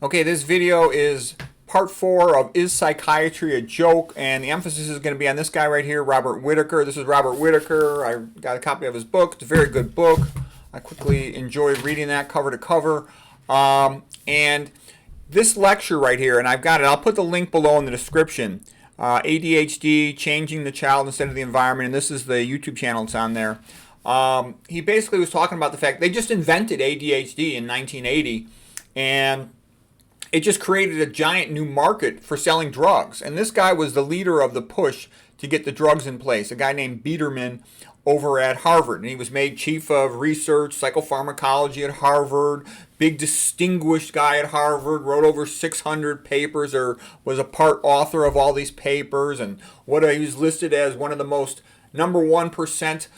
Okay, this video is part 4 of Is Psychiatry a Joke? And the emphasis is going to be on this guy right here, Robert Whitaker. This is Robert Whitaker. I got a copy of his book. It's a very good book. I quickly enjoyed reading that cover to cover. And this lecture right here, and I've got it, I'll put the link below in the description. ADHD, Changing the Child Instead of the Environment, and this is the YouTube channel that's on there. He basically was talking about the fact they just invented ADHD in 1980, and it just created a giant new market for selling drugs. And this guy was the leader of the push to get the drugs in place, a guy named Biederman over at Harvard. And he was made chief of research, psychopharmacology at Harvard, big distinguished guy at Harvard, wrote over 600 papers or was a part author of all these papers. And he was listed as one of the most number 1%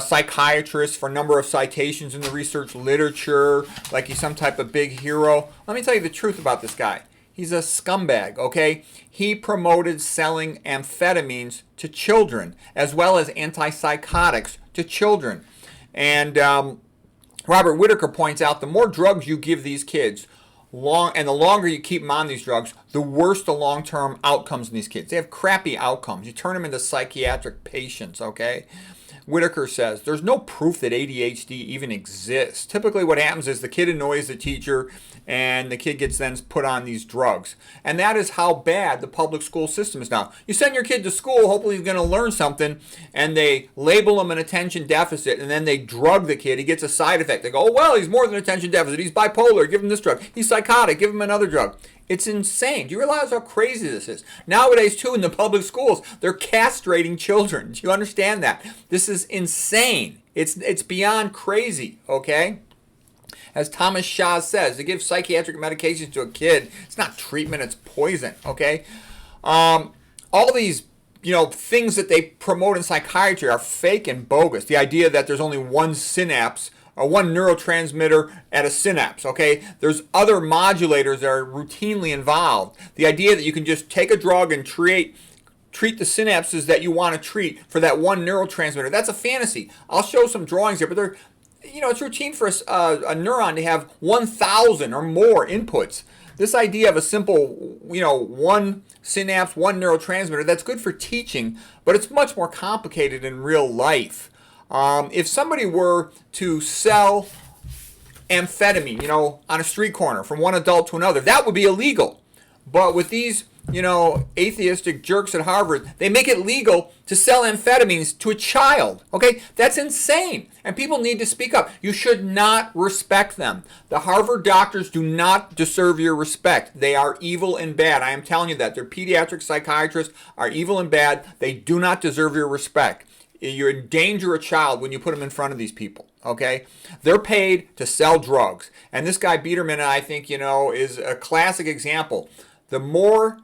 psychiatrists for number of citations in the research literature, like he's some type of big hero. Let me tell you the truth about this guy. He's a scumbag, okay? He promoted selling amphetamines to children as well as antipsychotics to children. And Robert Whitaker points out the more drugs you give these kids, and the longer you keep them on these drugs, the worse the long-term outcomes in these kids. They have crappy outcomes. You turn them into psychiatric patients, okay? Whitaker says, there's no proof that ADHD even exists. Typically what happens is the kid annoys the teacher and the kid gets then put on these drugs. And that is how bad the public school system is now. You send your kid to school, hopefully he's going to learn something, and they label him an attention deficit, and then they drug the kid. He gets a side effect. They go, oh, well, he's more than attention deficit. He's bipolar. Give him this drug. He's psychotic. Give him another drug. It's insane. Do you realize how crazy this is? Nowadays, too, in the public schools, they're castrating children. Do you understand that? This is insane. It's beyond crazy, okay? As Thomas Shaw says, to give psychiatric medications to a kid, it's not treatment, it's poison, okay? All these, things that they promote in psychiatry are fake and bogus. The idea that there's only one synapse or one neurotransmitter at a synapse, okay? There's other modulators that are routinely involved. The idea that you can just take a drug and treat the synapses that you want to treat for that one neurotransmitter, that's a fantasy. I'll show some drawings here, but it's routine for a neuron to have 1,000 or more inputs. This idea of a simple, one synapse, one neurotransmitter, that's good for teaching, but it's much more complicated in real life. If somebody were to sell amphetamine, on a street corner from one adult to another, that would be illegal. But with these, atheistic jerks at Harvard, they make it legal to sell amphetamines to a child. Okay? That's insane. And people need to speak up. You should not respect them. The Harvard doctors do not deserve your respect. They are evil and bad. I am telling you that. Their pediatric psychiatrists are evil and bad. They do not deserve your respect. You endanger a child when you put them in front of these people, okay? They're paid to sell drugs. And this guy Biederman, I think, is a classic example. The more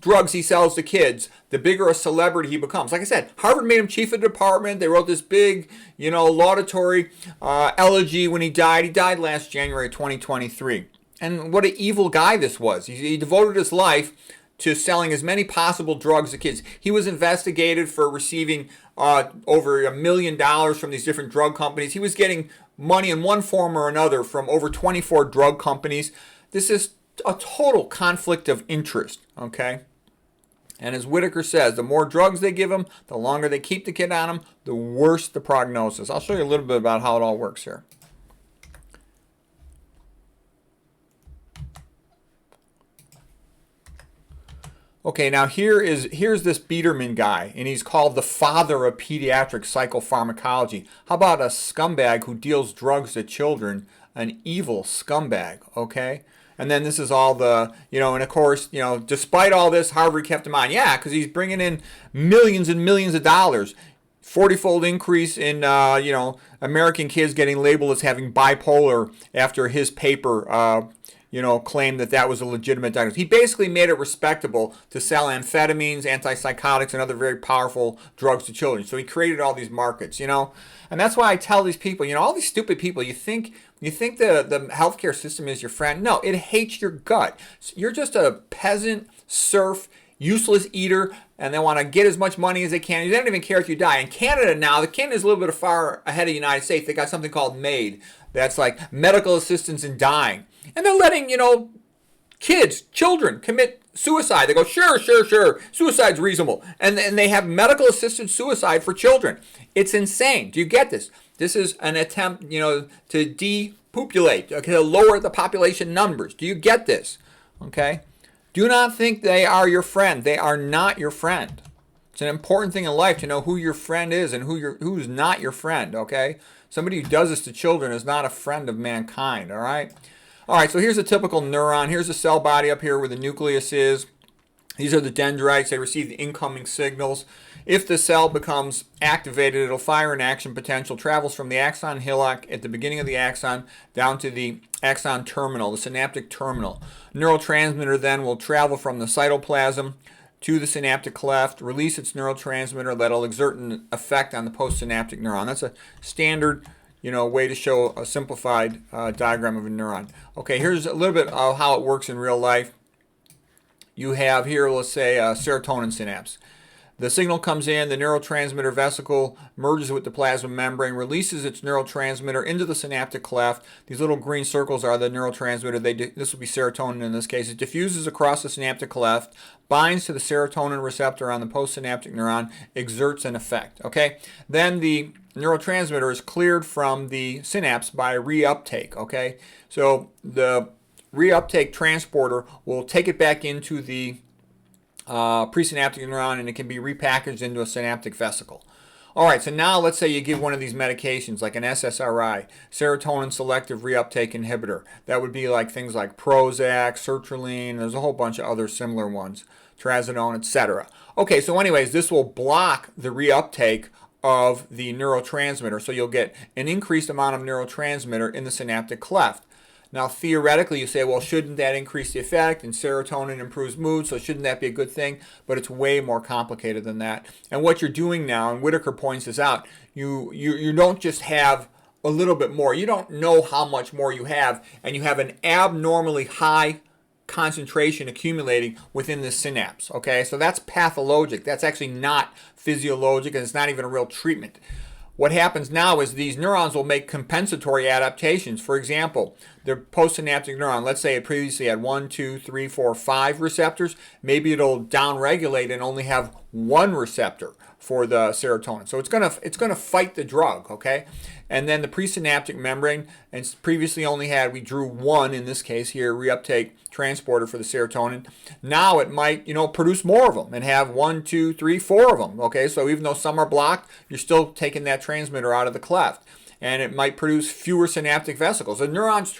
drugs he sells to kids, the bigger a celebrity he becomes. Like I said, Harvard made him chief of the department. They wrote this big, laudatory elegy when he died. He died last January 2023. And what an evil guy this was. He devoted his life to selling as many possible drugs to kids. He was investigated for receiving over $1 million from these different drug companies. He was getting money in one form or another from over 24 drug companies. This is a total conflict of interest, okay? And as Whitaker says, the more drugs they give him, the longer they keep the kid on them, the worse the prognosis. I'll show you a little bit about how it all works here. Okay, now here's this Biederman guy, and he's called the father of pediatric psychopharmacology. How about a scumbag who deals drugs to children? An evil scumbag, okay? And then this is all the, and of course, despite all this, Harvard kept him on. Yeah, because he's bringing in millions and millions of dollars. 40-fold increase in, American kids getting labeled as having bipolar after his paper claimed that was a legitimate diagnosis. He basically made it respectable to sell amphetamines, antipsychotics, and other very powerful drugs to children. So he created all these markets, And that's why I tell these people, all these stupid people, you think the healthcare system is your friend? No, it hates your gut. You're just a peasant, serf, useless eater, and they want to get as much money as they can. They don't even care if you die. In Canada now, Canada is a little bit far ahead of the United States. They got something called MAID. That's like medical assistance in dying. And they're letting, Kids, children commit suicide. They go, sure, sure, sure, suicide's reasonable. And they have medical assisted suicide for children. It's insane. Do you get this? This is an attempt, to depopulate, okay, to lower the population numbers. Do you get this? Okay? Do not think they are your friend. They are not your friend. It's an important thing in life to know who your friend is and who's not your friend, okay? Somebody who does this to children is not a friend of mankind, all right? All right, so here's a typical neuron. Here's the cell body up here where the nucleus is. These are the dendrites. They receive the incoming signals. If the cell becomes activated, it'll fire an action potential, travels from the axon hillock at the beginning of the axon down to the axon terminal, the synaptic terminal. Neurotransmitter then will travel from the cytoplasm to the synaptic cleft, release its neurotransmitter that'll exert an effect on the postsynaptic neuron. That's a standard way to show a simplified diagram of a neuron. Okay, here's a little bit of how it works in real life. You have here, let's say, a serotonin synapse. The signal comes in, the neurotransmitter vesicle merges with the plasma membrane, releases its neurotransmitter into the synaptic cleft. These little green circles are the neurotransmitter. This will be serotonin in this case. It diffuses across the synaptic cleft, binds to the serotonin receptor on the postsynaptic neuron, exerts an effect. Okay? Then the neurotransmitter is cleared from the synapse by reuptake. Okay? So the reuptake transporter will take it back into the presynaptic neuron, and it can be repackaged into a synaptic vesicle. All right, so now let's say you give one of these medications like an SSRI, serotonin selective reuptake inhibitor. That would be like things like Prozac, sertraline, there's a whole bunch of other similar ones, trazodone, etc. Okay, so anyways, this will block the reuptake of the neurotransmitter, so you'll get an increased amount of neurotransmitter in the synaptic cleft. Now, theoretically, you say, well, shouldn't that increase the effect? And serotonin improves mood, so shouldn't that be a good thing? But it's way more complicated than that. And what you're doing now, and Whitaker points this out, you don't just have a little bit more. You don't know how much more you have, and you have an abnormally high concentration accumulating within the synapse. Okay, so that's pathologic. That's actually not physiologic, and it's not even a real treatment. What happens now is these neurons will make compensatory adaptations. For example, the postsynaptic neuron, let's say it previously had 1, 2, 3, 4, 5 receptors. Maybe it'll downregulate and only have one receptor for the serotonin. So it's gonna fight the drug, okay? And then the presynaptic membrane, and previously only had, we drew one in this case here, reuptake transporter for the serotonin. Now it might, produce more of them and have 1, 2, 3, 4 of them, okay? So even though some are blocked, you're still taking that transmitter out of the cleft. And it might produce fewer synaptic vesicles. The neuron's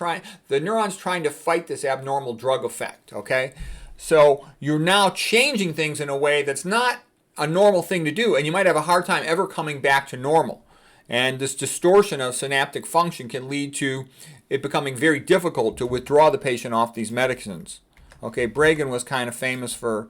trying to fight this abnormal drug effect, okay? So you're now changing things in a way that's not a normal thing to do, and you might have a hard time ever coming back to normal. And this distortion of synaptic function can lead to it becoming very difficult to withdraw the patient off these medicines. Okay, Bregan was kind of famous for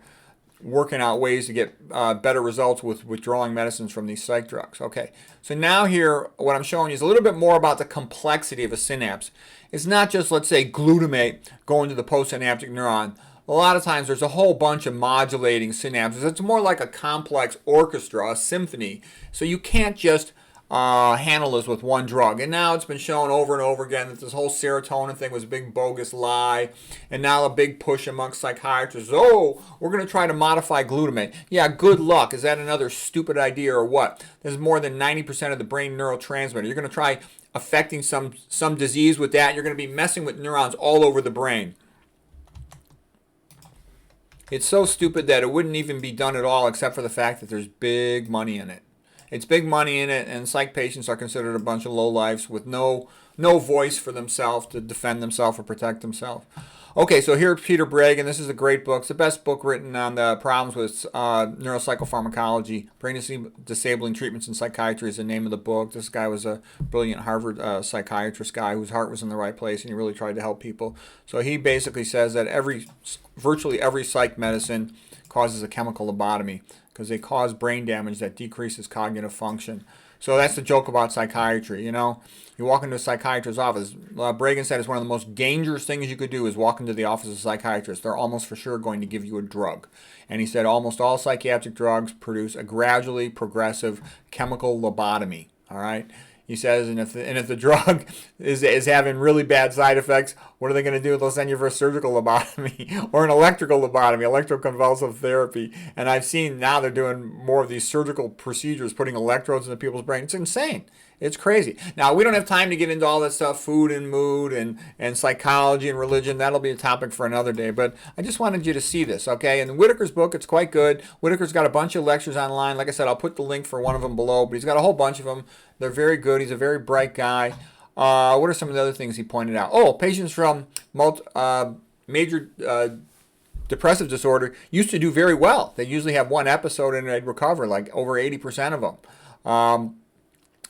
working out ways to get better results with withdrawing medicines from these psych drugs. Okay, so now here, what I'm showing you is a little bit more about the complexity of a synapse. It's not just, let's say, glutamate going to the postsynaptic neuron. A lot of times there's a whole bunch of modulating synapses. It's more like a complex orchestra, a symphony. So you can't just handle this with one drug. And now it's been shown over and over again that this whole serotonin thing was a big bogus lie. And now a big push amongst psychiatrists. Oh, we're going to try to modify glutamate. Yeah, good luck. Is that another stupid idea or what? There's more than 90% of the brain neurotransmitter. You're going to try affecting some disease with that. You're going to be messing with neurons all over the brain. It's so stupid that it wouldn't even be done at all except for the fact that there's big money in it. It's big money in it, and psych patients are considered a bunch of lowlifes with no voice for themselves to defend themselves or protect themselves. Okay, so here's Peter Bregan. This is a great book. It's the best book written on the problems with neuropsychopharmacology. Brain disabling treatments in psychiatry is the name of the book. This guy was a brilliant Harvard psychiatrist guy whose heart was in the right place, and he really tried to help people. So he basically says that virtually every psych medicine causes a chemical lobotomy because they cause brain damage that decreases cognitive function. So that's the joke about psychiatry, You walk into a psychiatrist's office. Bregan said it's one of the most dangerous things you could do is walk into the office of a psychiatrist. They're almost for sure going to give you a drug. And he said almost all psychiatric drugs produce a gradually progressive chemical lobotomy. All right. He says, and if the drug is having really bad side effects, What are they going to do? They'll send you for a surgical lobotomy or an electrical lobotomy, electroconvulsive therapy. And I've seen now they're doing more of these surgical procedures, putting electrodes into people's brain. It's insane. It's crazy. Now, we don't have time to get into all that stuff, food and mood and psychology and religion. That'll be a topic for another day. But I just wanted you to see this, okay? In Whitaker's book, it's quite good. Whitaker's got a bunch of lectures online. Like I said, I'll put the link for one of them below. But he's got a whole bunch of them. They're very good. He's a very bright guy. What are some of the other things he pointed out? Oh, patients from major depressive disorder used to do very well. They usually have one episode and they'd recover, like over 80% of them.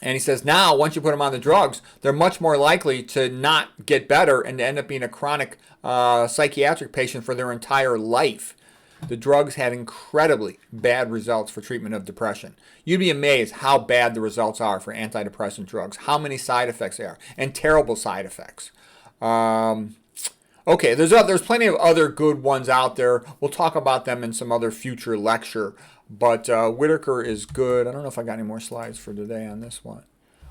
And he says now, once you put them on the drugs, they're much more likely to not get better and to end up being a chronic psychiatric patient for their entire life. The drugs had incredibly bad results for treatment of depression. You'd be amazed how bad the results are for antidepressant drugs, how many side effects there are, and terrible side effects. Okay, there's plenty of other good ones out there. We'll talk about them in some other future lecture. But Whitaker is good. I don't know if I got any more slides for today on this one.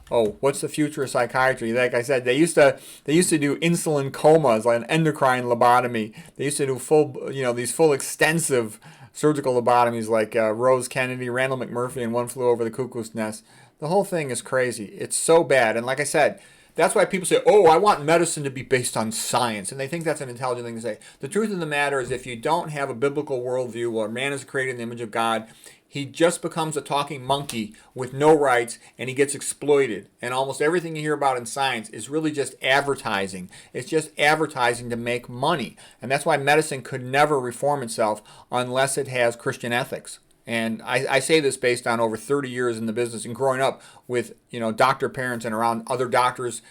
Oh, what's the future of psychiatry? Like I said, they used to do insulin comas, like an endocrine lobotomy. They used to do these full extensive surgical lobotomies like Rose Kennedy, Randall McMurphy, and One Flew Over the Cuckoo's Nest. The whole thing is crazy. It's so bad. And like I said, that's why people say, oh, I want medicine to be based on science. And they think that's an intelligent thing to say. The truth of the matter is if you don't have a biblical worldview where man is created in the image of God, he just becomes a talking monkey with no rights and he gets exploited. And almost everything you hear about in science is really just advertising. It's just advertising to make money. And that's why medicine could never reform itself unless it has Christian ethics. And I say this based on over 30 years in the business and growing up with, doctor parents and around other doctors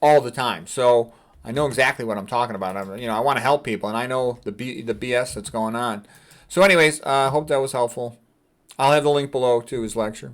all the time. So I know exactly what I'm talking about. I want to help people, and I know the BS that's going on. So anyways, I hope that was helpful. I'll have the link below to his lecture.